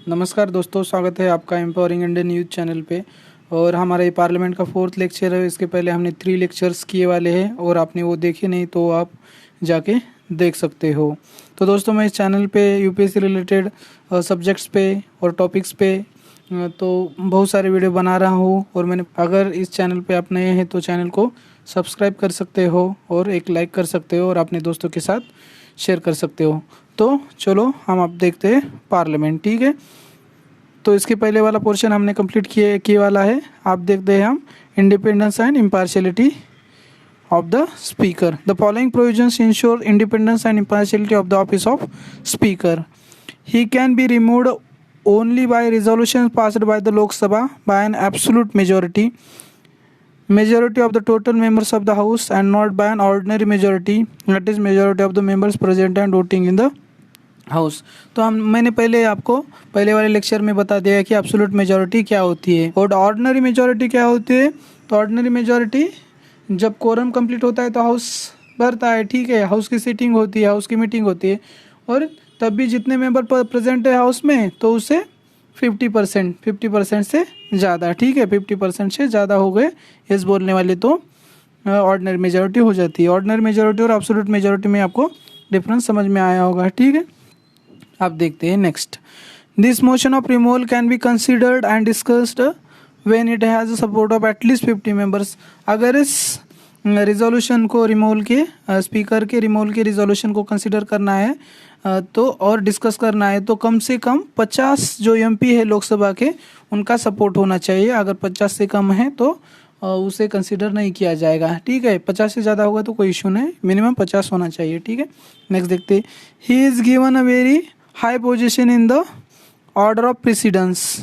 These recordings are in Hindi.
नमस्कार दोस्तों, स्वागत है आपका एम्पावरिंग इंडियन न्यूज़ चैनल पे। और हमारा ये पार्लियामेंट का 4th लेक्चर है। इसके पहले हमने 3 लेक्चर्स किए वाले हैं और आपने वो देखे नहीं तो आप जाके देख सकते हो। तो दोस्तों, मैं इस चैनल पे यूपीएससी रिलेटेड सब्जेक्ट्स पे और टॉपिक्स पे तो बहुत सारे वीडियो बना रहा हूँ। और अगर इस चैनल पे आप नए हैं तो चैनल को सब्सक्राइब कर सकते हो और एक लाइक कर सकते हो और अपने दोस्तों के साथ शेयर कर सकते हो। तो चलो हम अब देखते हैं पार्लियामेंट। ठीक है, तो इसके पहले वाला पोर्शन हमने कंप्लीट किए वाला है। आप देखते हैं हम independence and impartiality of the speaker. The following provisions ensure independence and impartiality of the office of speaker. He can be removed only by resolution passed by the Lok Sabha by an absolute majority of the total members of the house and not by an ordinary majority, that is majority of the members present and voting in the house. तो मैंने पहले आपको पहले वाले लेक्चर में बता दिया कि एब्सोल्यूट मेजॉरिटी क्या होती है और ऑर्डिनरी मेजॉरिटी क्या होती है। तो ऑर्डिनरी मेजॉरिटी जब कोरम कंप्लीट होता है तो हाउस भरता है। ठीक है, हाउस की सीटिंग होती है, हाउस की मीटिंग होती है और तब भी जितने मेंबर प्रेजेंट है हाउस में तो उसे 50% से ज़्यादा, ठीक है, 50% से ज़्यादा हो गए यस बोलने वाले तो ऑर्डिनरी मेजॉरिटी हो जाती है। ऑर्डिनरी मेजॉरिटी और एब्सोल्यूट मेजॉरिटी में आपको डिफरेंस समझ में आया होगा। ठीक है, आप देखते हैं next. This motion of removal can be considered and discussed when it has support of at least 50 members. अगर इस रिजोल्यूशन को रिमूवल के स्पीकर के रिमूवल के रिजोल्यूशन को कंसिडर करना है तो और डिस्कस करना है तो कम से कम 50 जो एमपी है लोकसभा के उनका सपोर्ट होना चाहिए। अगर 50 से कम है तो उसे कंसिडर नहीं किया जाएगा। ठीक है, 50 से ज़्यादा होगा तो कोई इशू नहीं, मिनिमम 50 होना चाहिए। ठीक है, नेक्स्ट देखते हैं। He is given a very high position in the order of precedence.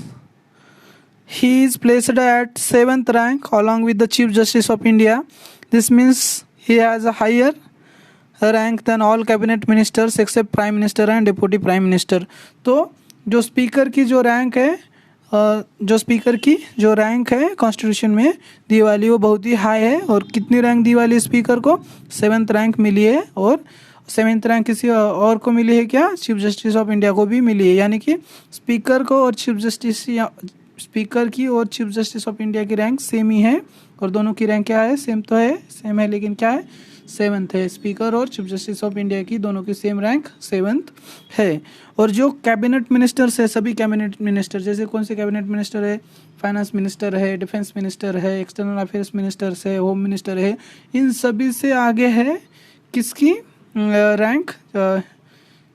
He is placed at 7th rank along with the chief justice of India. This means he has a higher rank than all cabinet ministers except prime minister and deputy prime minister. तो जो स्पीकर की जो रैंक है कॉन्स्टिट्यूशन में दी वाली वो बहुत ही हाई है। और कितनी रैंक दी वाली स्पीकर को? 7th रैंक मिली है। और 7th रैंक किसी और को मिली है क्या? चीफ जस्टिस ऑफ इंडिया को भी मिली है। यानी कि स्पीकर और चीफ जस्टिस ऑफ इंडिया की रैंक सेम ही है। और दोनों की रैंक क्या है? सेम है लेकिन क्या है? 7th है। स्पीकर और चीफ जस्टिस ऑफ इंडिया की दोनों की सेम रैंक 7th है। और जो कैबिनेट मिनिस्टर्स है, सभी कैबिनेट मिनिस्टर, जैसे कौन से कैबिनेट मिनिस्टर है? फाइनेंस मिनिस्टर है, डिफेंस मिनिस्टर है, एक्सटर्नल अफेयर्स मिनिस्टर है, होम मिनिस्टर है। इन सभी से आगे है किसकी रैंक?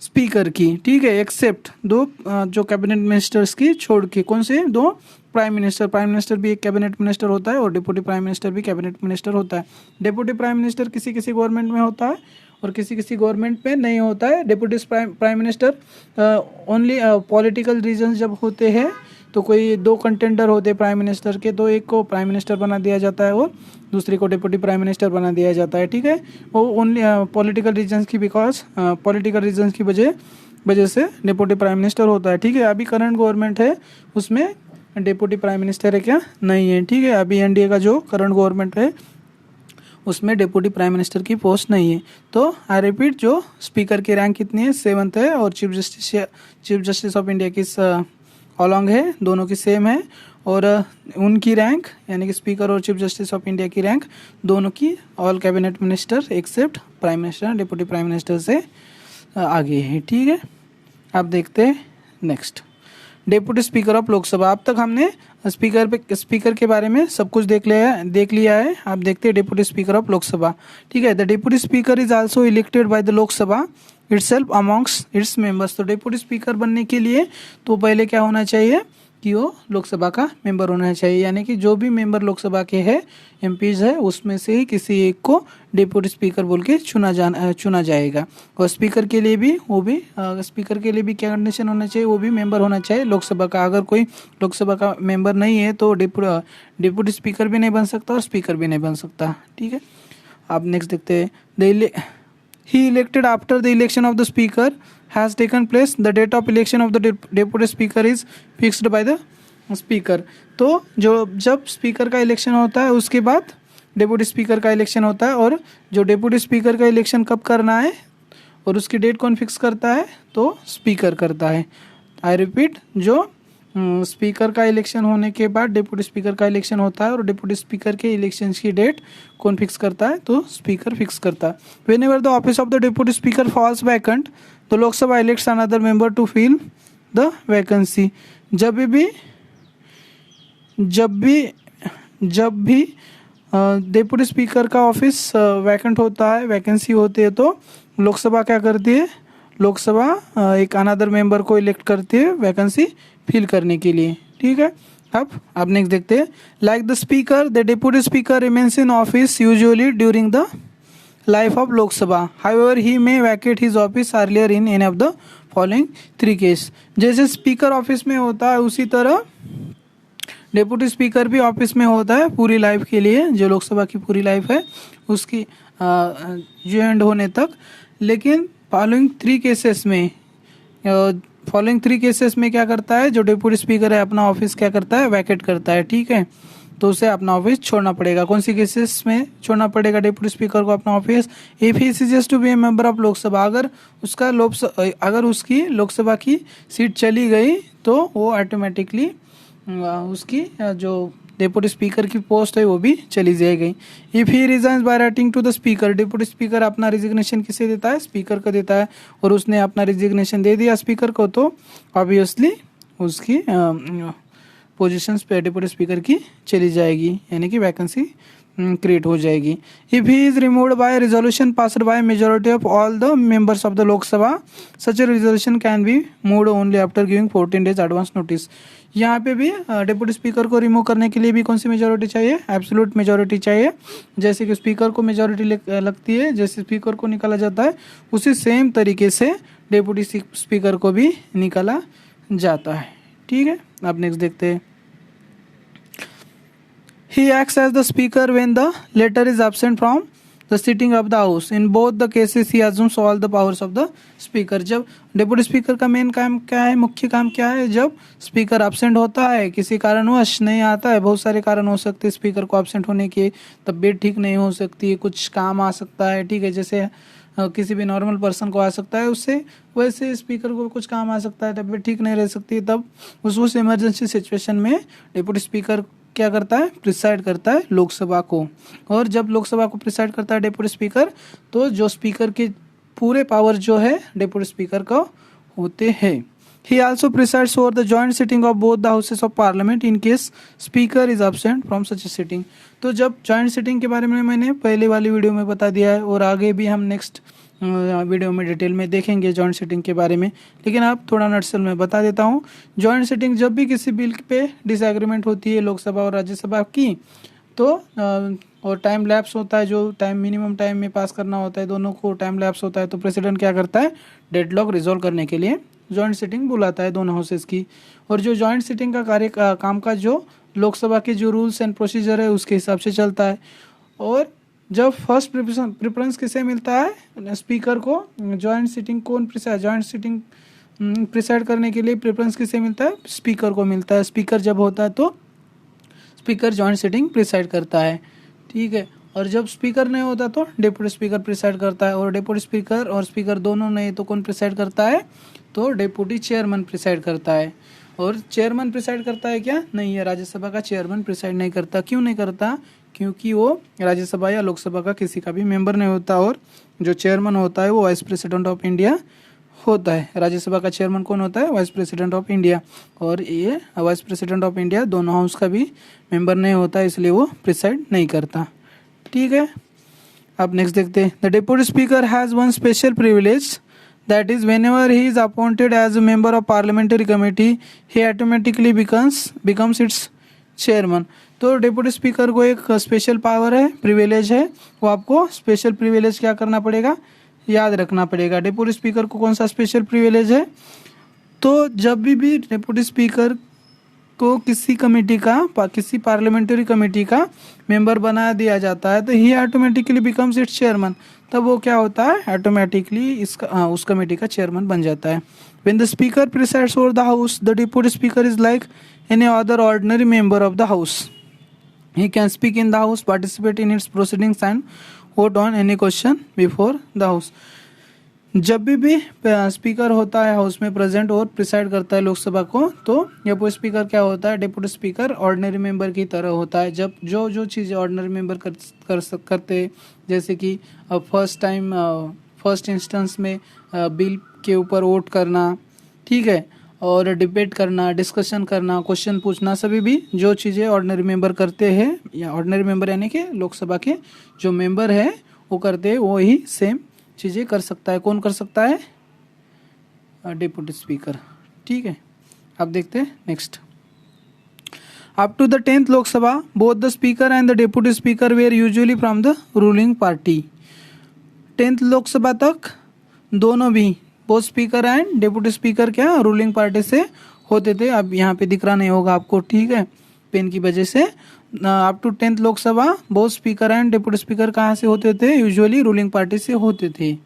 स्पीकर की। ठीक है, एक्सेप्ट दो जो कैबिनेट मिनिस्टर्स की छोड़ के। कौन से? 2 प्राइम मिनिस्टर भी एक कैबिनेट मिनिस्टर होता है और डिप्टी प्राइम मिनिस्टर भी कैबिनेट मिनिस्टर होता है। डिप्टी प्राइम मिनिस्टर किसी किसी गवर्नमेंट में होता है और किसी किसी गवर्नमेंट में नहीं होता है। Deputy prime minister only political reasons जब होते हैं तो कोई 2 कंटेंडर होते प्राइम मिनिस्टर के, तो एक को प्राइम मिनिस्टर बना दिया जाता है और दूसरे को डिप्टी प्राइम मिनिस्टर बना दिया जाता है। ठीक है, वो ओनली पॉलिटिकल रीजंस की वजह से डिप्टी प्राइम मिनिस्टर होता है। ठीक है, अभी करंट गवर्नमेंट है उसमें डिप्टी प्राइम मिनिस्टर है क्या? नहीं है। ठीक है, अभी एनडीए का जो करंट गवर्नमेंट है उसमें डिप्टी प्राइम मिनिस्टर की पोस्ट नहीं है। तो आई रिपीट, जो स्पीकर की रैंक कितनी है? 7th है। और चीफ जस्टिस ऑफ इंडिया की अलॉन्ग है, दोनों की सेम है। और उनकी रैंक यानी कि स्पीकर और चीफ जस्टिस ऑफ इंडिया की रैंक दोनों की all cabinet minister except prime minister deputy prime minister से आगे है। ठीक है, आप देखते हैं next. Deputy speaker of Lok Sabha. अब तक हमने स्पीकर के बारे में सब कुछ देख लिया है। आप देखते हैं डेप्यूटी स्पीकर ऑफ लोकसभा। ठीक है, the deputy speaker is also elected by the Lok Sabha itself amongst its members. तो डेप्यूटी स्पीकर बनने के लिए तो पहले क्या होना चाहिए कि वो लोकसभा का मेंबर होना चाहिए। यानी कि जो भी मेंबर लोकसभा के हैं, एमपीज है, उसमें से ही किसी एक को डिप्यूटी स्पीकर बोल के चुना जाएगा। और स्पीकर के लिए भी क्या कंडीशन होना चाहिए? वो भी मेंबर होना चाहिए लोकसभा का। अगर कोई लोकसभा का मेंबर नहीं है तो डिप्यूटी स्पीकर भी नहीं बन सकता और स्पीकर भी नहीं बन सकता। ठीक है, आप नेक्स्ट देखते हैं। He elected after the election of the speaker has taken place. The date of election of the deputy speaker is fixed by the speaker. तो जब स्पीकर का इलेक्शन होता है उसके बाद डेप्यूटी स्पीकर का इलेक्शन होता है। और जो डेप्यूटी स्पीकर का इलेक्शन कब करना है और उसकी डेट कौन फिक्स करता है? तो स्पीकर करता है। आई रिपीट, जो स्पीकर का इलेक्शन होने के बाद डिप्टी स्पीकर का इलेक्शन होता है और डिप्टी स्पीकर के इलेक्शन की डेट कौन फिक्स करता है? तो स्पीकर फिक्स करता है। Whenever the office of the deputy speaker falls vacant the Lok Sabha elects another member to fill the vacancy. जब भी डिप्टी स्पीकर का ऑफिस वैकेंट होता है, वैकेंसी होती है, तो लोकसभा क्या करती है? लोकसभा एक अनदर मेंबर को इलेक्ट करती है वैकेंसी फिल करने के लिए। ठीक है, अब नेक्स्ट देखते हैं। Like the speaker, the deputy speaker remains in office usually during the life of Lok Sabha, however he may Venkat his office earlier in any of the following 3 case. जैसे स्पीकर ऑफिस में होता है उसी तरह डिप्टी स्पीकर भी ऑफिस में होता है पूरी लाइफ के लिए, जो लोकसभा की पूरी लाइफ है उसकी जो एंड होने तक। लेकिन फॉलोइंग 3 केसेस में क्या करता है? जो डिप्टी स्पीकर है अपना ऑफिस क्या करता है? वैकेट करता है। ठीक है, तो उसे अपना ऑफिस छोड़ना पड़ेगा। कौन सी केसेस में छोड़ना पड़ेगा डिप्टी स्पीकर को अपना office? If he ceases to be a member of Lok Sabha, अगर उसकी लोकसभा की सीट चली गई तो वो ऑटोमेटिकली उसकी जो डिप्टी स्पीकर की पोस्ट है वो भी चली जाएगी। If he resigns by writing to the speaker, deputy speaker अपना रिजिग्नेशन किसे देता है? स्पीकर को देता है, और उसने अपना रिजिग्नेशन दे दिया स्पीकर को, तो ऑब्वियसली उसकी पोजीशंस पे डिप्टी स्पीकर की चली जाएगी, यानी कि वैकेंसी क्रिएट हो जाएगी। If he is removed by resolution passed by majority of all the members of the Lok Sabha, such A resolution can be moved only after giving 14 days advance notice. यहाँ पे भी डिप्टी स्पीकर को रिमूव करने के लिए भी कौन सी मेजॉरिटी चाहिए? एब्सोल्यूट मेजॉरिटी चाहिए। जैसे कि स्पीकर को मेजॉरिटी लगती है, जैसे स्पीकर को निकाला जाता है उसी सेम तरीके से डिप्टी स्पीकर को भी निकाला जाता है। ठीक है, अब नेक्स्ट देखते हैं। He acts as the speaker when the latter is absent from the sitting of the house. In both the cases, he assumes all the powers of the speaker. जब डिप्टी स्पीकर का मेन काम क्या है, मुख्य काम क्या है? जब स्पीकर एब्सेंट होता है, किसी कारणवश नहीं आता है, बहुत सारे कारण हो सकते हैं स्पीकर को एब्सेंट होने के, तबीयत ठीक नहीं हो सकती है, कुछ काम आ सकता है। ठीक है, जैसे किसी भी नॉर्मल पर्सन को आ सकता है उससे, वैसे स्पीकर को कुछ काम आ सकता है, तबीयत ठीक नहीं रह सकती है, तब उस इमरजेंसी सिचुएशन में डिप्टी स्पीकर क्या करता है? प्रिसाइड करता है लोकसभा को। और जब लोकसभा को प्रिसाइड करता है डिप्टी स्पीकर, तो जो स्पीकर के पूरे पावर जो है डिप्टी स्पीकर का होते हैं। ही also presides over the joint sitting of both the houses of parliament in case speaker is absent from such A sitting. तो जब जॉइंट सिटिंग के बारे में मैंने पहले वाली वीडियो में बता दिया है, और आगे भी हम नेक्स्ट वीडियो में डिटेल में देखेंगे जॉइंट सिटिंग के बारे में, लेकिन आप थोड़ा नटसेल में बता देता हूँ। जॉइंट सिटिंग जब भी किसी बिल पे डिसएग्रीमेंट होती है लोकसभा और राज्यसभा की, तो और टाइम लैप्स होता है, जो टाइम मिनिमम टाइम में पास करना होता है, दोनों को टाइम लैप्स होता है, तो प्रेसिडेंट क्या करता है? डेडलॉक रिजोल्व करने के लिए जॉइंट सिटिंग बुलाता है दोनों हाउसेस की। और जो जॉइंट सिटिंग का काम का जो लोकसभा के जो रूल्स एंड प्रोसीजर है उसके हिसाब से चलता है। और जब फर्स्ट प्रेफरेंस किसे मिलता है? स्पीकर को। जॉइंट सिटिंग प्रिसाइड करने के लिए प्रेफरेंस किसे मिलता है? स्पीकर को मिलता है। स्पीकर जब होता है तो स्पीकर जॉइंट सिटिंग प्रिसाइड करता है। ठीक है, और जब स्पीकर नहीं होता तो डिप्टी स्पीकर प्रिसाइड करता है, और डिप्टी स्पीकर और स्पीकर दोनों नहीं तो कौन प्रिसाइड करता है? तो डिप्टी चेयरमैन प्रिसाइड करता है। और चेयरमैन प्रिसाइड करता है क्या? नहीं है, राज्यसभा का चेयरमैन प्रिसाइड नहीं करता। क्यों नहीं करता? क्योंकि वो राज्यसभा या लोकसभा का किसी का भी मेंबर नहीं होता, और जो चेयरमैन होता है वो वाइस प्रेसिडेंट ऑफ इंडिया होता है। राज्यसभा का चेयरमैन कौन होता है? वाइस प्रेसिडेंट ऑफ इंडिया, और ये वाइस प्रेसिडेंट ऑफ इंडिया दोनों हाउस का भी मेंबर नहीं होता, इसलिए वो प्रिसाइड नहीं करता। ठीक है, अब नेक्स्ट देखते हैं। The deputy speaker has one special privilege, that is whenever he is appointed as a member of parliamentary committee he automatically becomes its chairman। तो डिप्टी स्पीकर को एक स्पेशल पावर है, प्रिविलेज है, वो आपको स्पेशल प्रिविलेज क्या करना पड़ेगा? याद रखना पड़ेगा। डिप्टी स्पीकर को कौन सा स्पेशल प्रिविलेज है? तो जब भी डिप्टी स्पीकर को किसी कमेटी का, किसी पार्लियामेंट्री कमेटी का मेंबर बना दिया जाता है, तो ही ऑटोमेटिकली बिकम्स इट्स चेयरमैन। तब वो क्या होता है? ऑटोमेटिकली उस कमेटी का चेयरमैन बन जाता है। When the speaker presides over the house, the deputy speaker is like any other ordinary member of the house. He can speak in the house, participate in its proceedings and vote on any question before the house. जब भी स्पीकर होता है हाउस में प्रेजेंट और प्रिसाइड करता है लोकसभा को, तो यह स्पीकर क्या होता है, डेप्यूटी स्पीकर ऑर्डिनरी मेंबर की तरह होता है। जब जो जो चीज़ें ऑर्डिनरी मेंबर करते, जैसे कि फर्स्ट इंस्टेंस में बिल के ऊपर वोट करना, ठीक है, और डिबेट करना, डिस्कशन करना, क्वेश्चन पूछना, सभी भी जो चीज़ें ऑर्डिनरी मेंबर करते हैं, या ऑर्डिनरी मेंबर यानी कि लोकसभा के जो मेंबर है वो करते हैं, वो ही सेम चीज़ें कर सकता है। कौन कर सकता है? Deputy speaker. ठीक है, अब देखते हैं next. Up to the 10th Lok Sabha both the speaker and the deputy speaker were usually from the ruling party. 10th Lok Sabha तक दोनों भी, both speaker and deputy speaker क्या रूलिंग पार्टी से होते थे। अब यहाँ पे दिख रहा नहीं होगा आपको, ठीक है, पेन की वजह से। Up to 10th Lok Sabha both speaker and deputy speaker कहाँ से होते थे? यूजुअली रूलिंग पार्टी से होते थे।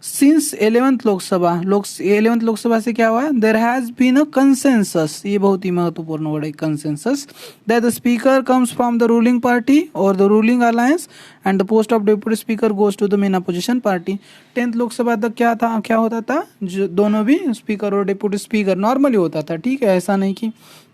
Since 11th Lok Sabha 11th Lok Sabha से क्या हुआ? There has been a consensus, ये बहुत ही महत्वपूर्ण वर्ड है, consensus, that the speaker comes from the ruling party और the ruling alliance and the post of deputy speaker goes to the main opposition party. 10th Lok Sabha तक क्या होता था? जो दोनों भी स्पीकर और डिप्टी स्पीकर नॉर्मली होता था, ठीक है, ऐसा नहीं कि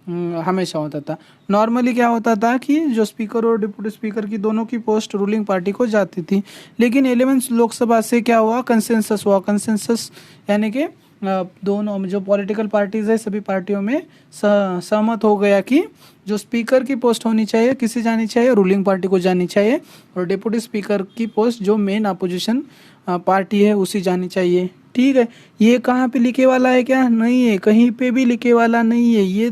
हमेशा होता था। नॉर्मली क्या होता था कि जो स्पीकर और डिप्टी स्पीकर की दोनों की पोस्ट रूलिंग पार्टी को जाती थी। लेकिन 11th लोकसभा से क्या हुआ? कंसेंसस हुआ। कंसेंसस यानी कि दोनों जो पॉलिटिकल पार्टीज है, सभी पार्टियों में सहमत हो गया कि जो स्पीकर की पोस्ट होनी चाहिए किसे जानी चाहिए? रूलिंग पार्टी को जानी चाहिए, और डिप्टी स्पीकर की पोस्ट जो मेन अपोजिशन पार्टी है उसी जानी चाहिए। ठीक है, ये कहाँ पे लिखे वाला है? क्या नहीं है, कहीं पे भी लिखे वाला नहीं है। ये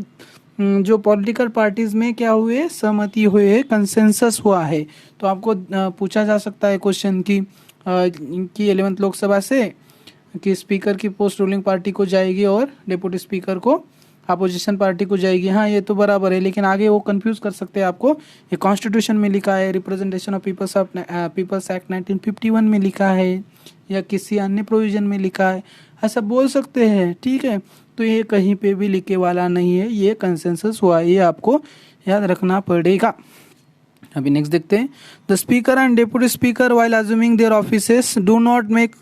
जो पॉलिटिकल पार्टीज में क्या हुए? सहमति हुए, कंसेंसस हुआ है। तो आपको पूछा जा सकता है क्वेश्चन कि 11th लोकसभा से कि स्पीकर की पोस्ट रूलिंग पार्टी को जाएगी और डिप्टी स्पीकर को अपोजिशन पार्टी को जाएगी। हाँ, ये तो बराबर है, लेकिन आगे वो कंफ्यूज कर सकते हैं आपको। ये कॉन्स्टिट्यूशन में लिखा है, रिप्रेजेंटेशन ऑफ पीपल्स एक्ट 1951 में लिखा है, या किसी अन्य प्रोविजन में लिखा है, ऐसा बोल सकते हैं। ठीक है, तो ये कहीं पे भी लिखे वाला नहीं है, ये कंसेंसस हुआ, ये आपको याद रखना पड़ेगा। अभी नेक्स्ट देखते हैं। The speaker and deputy speaker while assuming their offices do not make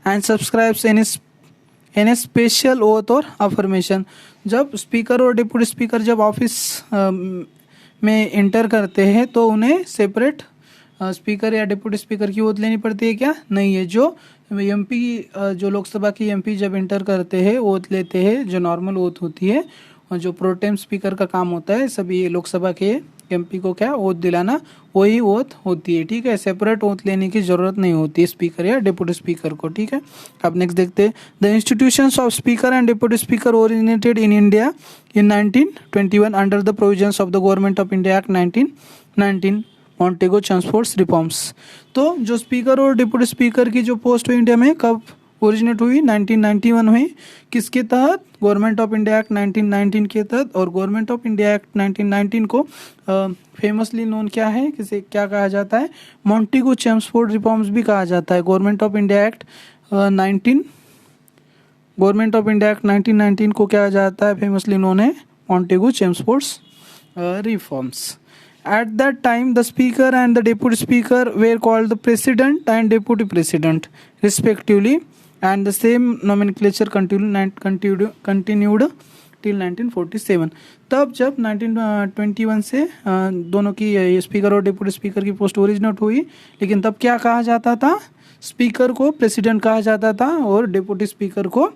and subscribes any special oath और अफर्मेशन। जब स्पीकर और डिप्टी स्पीकर जब ऑफिस में इंटर करते हैं तो उन्हें सेपरेट स्पीकर या डिप्टी स्पीकर की ओथ लेनी पड़ती है क्या? नहीं है। जो एमपी जो लोकसभा की एमपी जब इंटर करते हैं ओथ लेते हैं, जो नॉर्मल ओथ होती है, और जो प्रोटेम स्पीकर का काम होता है सभी लोकसभा के एमपी को क्या ओथ दिलाना, वही ओथ होती है। ठीक है, सेपरेट ओथ लेने की जरूरत नहीं होती है स्पीकर या डिप्टी स्पीकर को। ठीक है, अब नेक्स्ट देखते हैं। The institutions of speaker and deputy speaker originated in India in 1921 under the provisions of the government of India act 1919 मॉन्टेगो Chelmsford reforms. तो जो स्पीकर और डिप्टी स्पीकर की जो पोस्ट हुई इंडिया में कब ओरिजिनेट हुई? 1991 हुई। किसके तहत? गवर्नमेंट ऑफ इंडिया एक्ट 1919 के तहत। और गवर्नमेंट ऑफ इंडिया एक्ट 1919 को फेमसली नोन क्या है, किसे क्या कहा जाता है? मॉन्टेगो चेम्सफोर्ड रिफॉर्म्स भी कहा जाता है। गवर्नमेंट ऑफ इंडिया एक्ट 1919 को क्या कहा जाता है? फेमसली नोन है मॉन्टेगो Chelmsford reforms. At that time, the speaker and the deputy speaker were called the president and deputy president, respectively, and the same nomenclature continued till 1947. तब जब 1921 से दोनों की स्पीकर और डिप्टी स्पीकर की पोस्ट ओरिजिनेट हुई, लेकिन तब क्या कहा जाता था? स्पीकर को प्रेसिडेंट कहा जाता था और डिप्टी स्पीकर को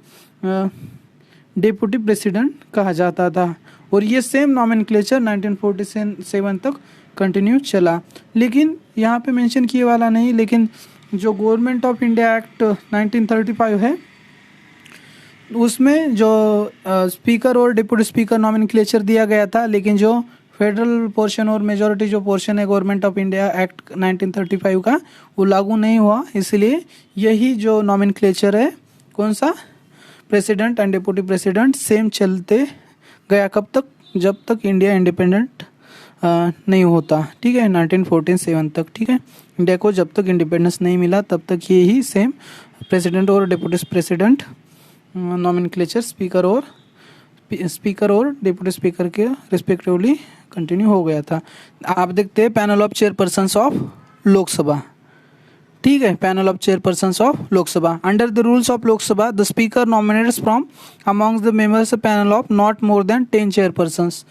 डिप्टी प्रेसिडेंट कहा जाता था। और ये सेम नॉमेनक्लेचर 1947 तक कंटिन्यू चला। लेकिन यहाँ पे मेंशन किए वाला नहीं, लेकिन जो गवर्नमेंट ऑफ इंडिया एक्ट 1935 है उसमें जो स्पीकर और डिप्टी स्पीकर नॉमेनक्लेचर दिया गया था, लेकिन जो फेडरल पोर्शन और मेजॉरिटी जो पोर्शन है गवर्नमेंट ऑफ इंडिया एक्ट 1935 का, वो लागू नहीं हुआ। इसलिए यही जो नॉमेनक्लेचर है, कौन सा? President and deputy president, same चलते गया। कब तक? जब तक इंडिया इंडिपेंडेंट नहीं होता। ठीक है, 1947 तक। ठीक है, इंडिया को जब तक इंडिपेंडेंस नहीं मिला तब तक ये ही सेम प्रेसिडेंट और डिप्टी प्रेसिडेंट नॉमेनक्लेचर स्पीकर और डिप्टी स्पीकर के रिस्पेक्टिवली कंटिन्यू हो गया था। आप देखते हैं panel of chairpersons of Lok Sabha. ठीक है, panel of chairpersons of Lok Sabha. Under the rules of Lok Sabha the speaker nominates from amongst the members panel of not more than 10 chairpersons.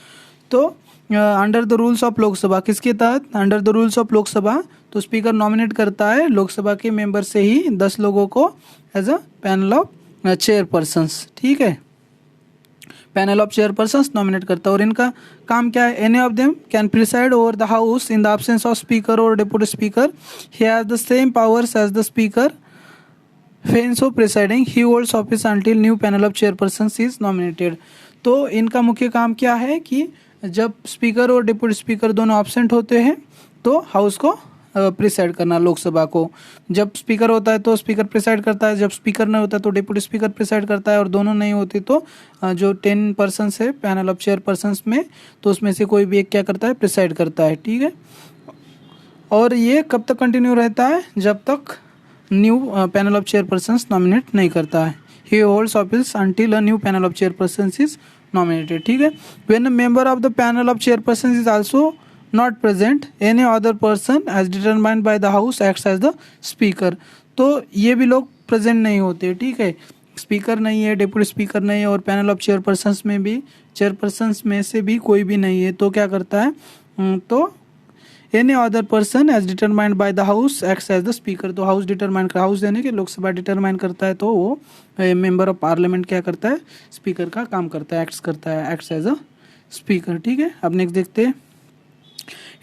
तो under the rules of Lok Sabha किसके तहत, under the rules of Lok Sabha तो स्पीकर नॉमिनेट करता है लोकसभा के मेंबर से ही 10 लोगों को as a panel of chairpersons. ठीक है, पैनल ऑफ चेयरपर्सन्स नॉमिनेट करता है और इनका काम क्या है, any of them can preside over the house in the absence of speaker और deputy speaker, he has the same powers as the speaker when so presiding he holds office until new panel of chairpersons is nominated। तो इनका मुख्य काम क्या है कि जब स्पीकर और डिप्यूटी स्पीकर दोनों एब्सेंट होते हैं तो हाउस को प्रिसाइड करना, लोकसभा को। जब स्पीकर होता है तो स्पीकर प्रिसाइड करता है, जब स्पीकर नहीं होता तो डिप्यूटी स्पीकर प्रिसाइड करता है, और दोनों नहीं होते तो जो 10 पर्सन्स है पैनल ऑफ चेयरपर्सन्स में तो उसमें से कोई भी एक क्या करता है, प्रिसाइड करता है। ठीक है, और ये कब तक कंटिन्यू रहता है, जब तक new panel of chairpersons nominate नहीं करता है। He holds office until a new panel of chairpersons is nominated. ठीक है, when a member of the panel of chairpersons is also not present any other person as determined by the house acts as the speaker. तो ये भी लोग प्रेजेंट नहीं होते। ठीक है, स्पीकर नहीं है, डिप्यूटी स्पीकर नहीं है और पैनल ऑफ चेयरपर्सन्स में भी चेयरपर्सन्स में से भी कोई भी नहीं है तो क्या करता है, तो any other person as determined by the house acts as the speaker. तो हाउस डिटरमाइन कर, हाउस यानी कि लोकसभा डिटरमाइन करता है तो वो मेंबर ऑफ पार्लियामेंट क्या करता है, स्पीकर का काम करता है, एक्ट्स करता है, एक्ट्स एज अ स्पीकर। ठीक है, अब नेक्स्ट देखते हैं।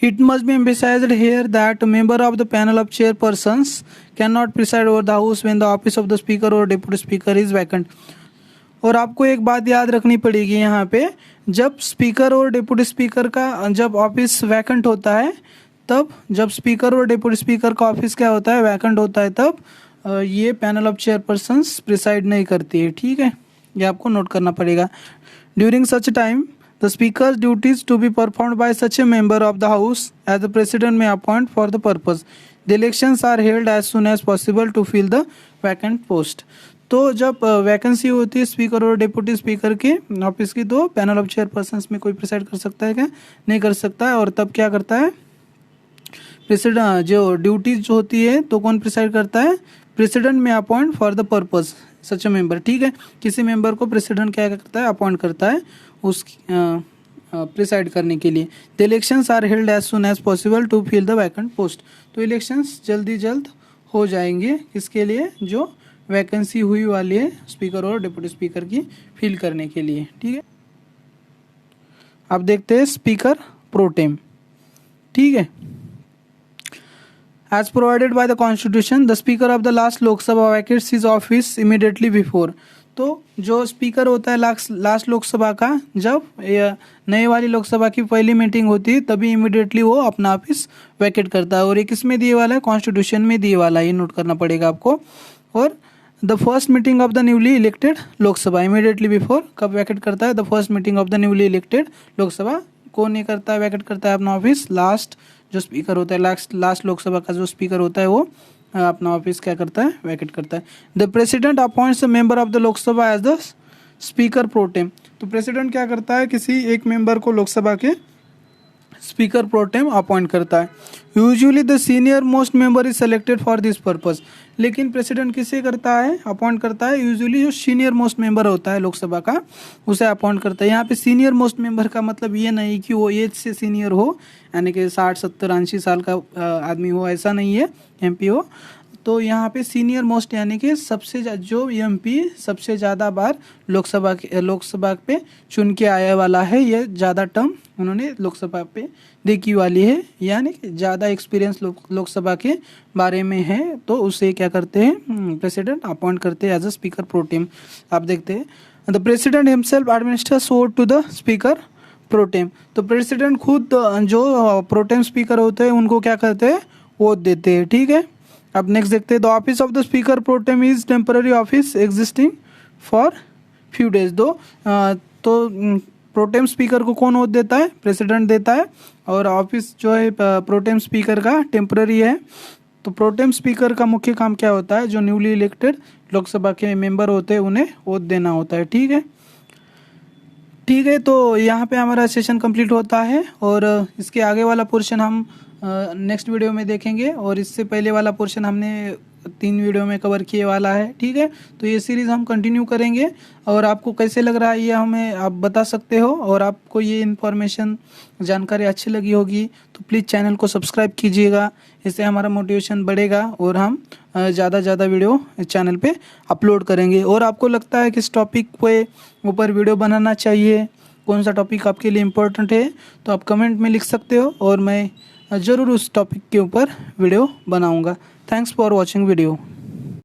It must be emphasized here that a member of the panel of chairpersons cannot preside over the house when the office of the speaker or deputy speaker is vacant। और आपको एक बात याद रखनी पड़ेगी यहाँ पे, जब स्पीकर और डिप्यूटी स्पीकर का जब ऑफिस वैकेंट होता है, तब जब स्पीकर और डिप्यूटी स्पीकर का ऑफिस क्या होता है, वैकेंट होता है, तब ये पैनल ऑफ चेयरपर्सन्स प्रिसाइड नहीं करती है। ठीक है, ये आपको नोट करना पड़ेगा। During such time the speaker's duties to be performed by such a member of the house as the president may appoint for the purpose। The elections are held as soon as possible to fill the vacant post। तो जब वैकेंसी होती है स्पीकर और डिप्यूटी स्पीकर के ऑफिस की तो पैनल ऑफ चेयरपर्सन्स में कोई प्रिसाइड कर सकता है क्या, नहीं कर सकता है। और तब क्या करता है, प्रेसिडेंट जो ड्यूटीज जो होती है तो कौन प्रिसाइड करता है, प्रेसिडेंट में appoint for the purpose such a member. ठीक है, किसी मेंबर को प्रेसिडेंट क्या करता है, अपॉइंट करता है उस प्रिसाइड करने के लिए। The elections are held as soon as possible to fill the vacant post. तो इलेक्शंस जल्दी जल्द हो जाएंगे किसके लिए, जो वैकेंसी हुई वाली है स्पीकर और डिप्यूटी स्पीकर की फिल करने के लिए। ठीक है, अब देखते हैं स्पीकर प्रोटेम। ठीक है, as provided by the constitution the speaker of the last Lok Sabha vacates his office immediately before. तो जो स्पीकर होता है लास्ट लोकसभा का, जब नई वाली लोकसभा की पहली मीटिंग होती है तभी इमीडिएटली वो अपना ऑफिस वैकेट करता है। और ये किस में दिए वाला है, कॉन्स्टिट्यूशन में दिए वाला है, ये नोट करना पड़ेगा आपको। और the first meeting of the newly elected Lok Sabha immediately before कब वैकेट करता है, the first meeting of the newly elected Lok Sabha. कौन नहीं करता है, वैकेट करता है अपना ऑफिस, लास्ट जो स्पीकर होता है, लास्ट लोकसभा का जो स्पीकर होता है वो अपना ऑफिस क्या करता है, वैकेट करता है। The president appoints a member of the Lok Sabha as the speaker pro tem. तो प्रेसिडेंट क्या करता है, किसी एक मेंबर को लोकसभा के स्पीकर प्रोटेम अपॉइंट करता है। Usually the senior most member is selected for this purpose. लेकिन प्रेसिडेंट किसे करता है, अपॉइंट करता है यूजुअली जो सीनियर मोस्ट मेंबर होता है लोकसभा का उसे अपॉइंट करता है। यहाँ पे सीनियर मोस्ट मेंबर का मतलब ये नहीं कि वो एज से सीनियर हो, यानी कि 60 70 80 साल का आदमी हो, ऐसा नहीं है, एमपी हो। तो यहाँ पे सीनियर मोस्ट यानी कि सबसे जो एमपी सबसे ज़्यादा बार लोकसभा पे चुन के आया वाला है, ये ज़्यादा टर्म उन्होंने लोकसभा पे देखी वाली है, यानी कि ज़्यादा एक्सपीरियंस लोकसभा के बारे में है, तो उसे क्या करते हैं, प्रेसिडेंट अपॉइंट करते हैं एज अ स्पीकर प्रोटेम। आप देखते हैं the president himself administers vote to the speaker pro tem. तो प्रेसिडेंट खुद जो प्रोटेम स्पीकर होते हैं उनको क्या करते हैं, वोट देते हैं। ठीक है, अब नेक्स्ट देखते हैं the office of the speaker pro tem is temporary office existing for few days. तो प्रोटेम स्पीकर को कौन वोट देता है, प्रेसिडेंट देता है, और ऑफिस जो है प्रोटेम स्पीकर का टेम्पररी है। तो प्रोटेम स्पीकर का मुख्य काम क्या होता है, जो न्यूली इलेक्टेड लोकसभा के मेंबर होते हैं उन्हें वोट देना होता है। ठीक है, ठीक है, तो यहाँ पे हमारा सेशन कंप्लीट होता है और इसके आगे वाला पोर्शन हम नेक्स्ट वीडियो में देखेंगे। और इससे पहले वाला पोर्शन हमने 3 वीडियो में कवर किए वाला है, ठीक है। तो ये सीरीज़ हम कंटिन्यू करेंगे और आपको कैसे लग रहा है ये हमें आप बता सकते हो। और आपको ये इन्फॉर्मेशन जानकारी अच्छी लगी होगी तो प्लीज़ चैनल को सब्सक्राइब कीजिएगा, इससे हमारा मोटिवेशन बढ़ेगा और हम ज़्यादा ज़्यादा वीडियो इस चैनल पे अपलोड करेंगे। और आपको लगता है कि इस टॉपिक पे ऊपर वीडियो बनाना चाहिए, कौन सा टॉपिक आपके लिए इम्पोर्टेंट है, तो आप कमेंट में लिख सकते हो और मैं ज़रूर उस टॉपिक के ऊपर वीडियो बनाऊंगा। Thanks for watching video.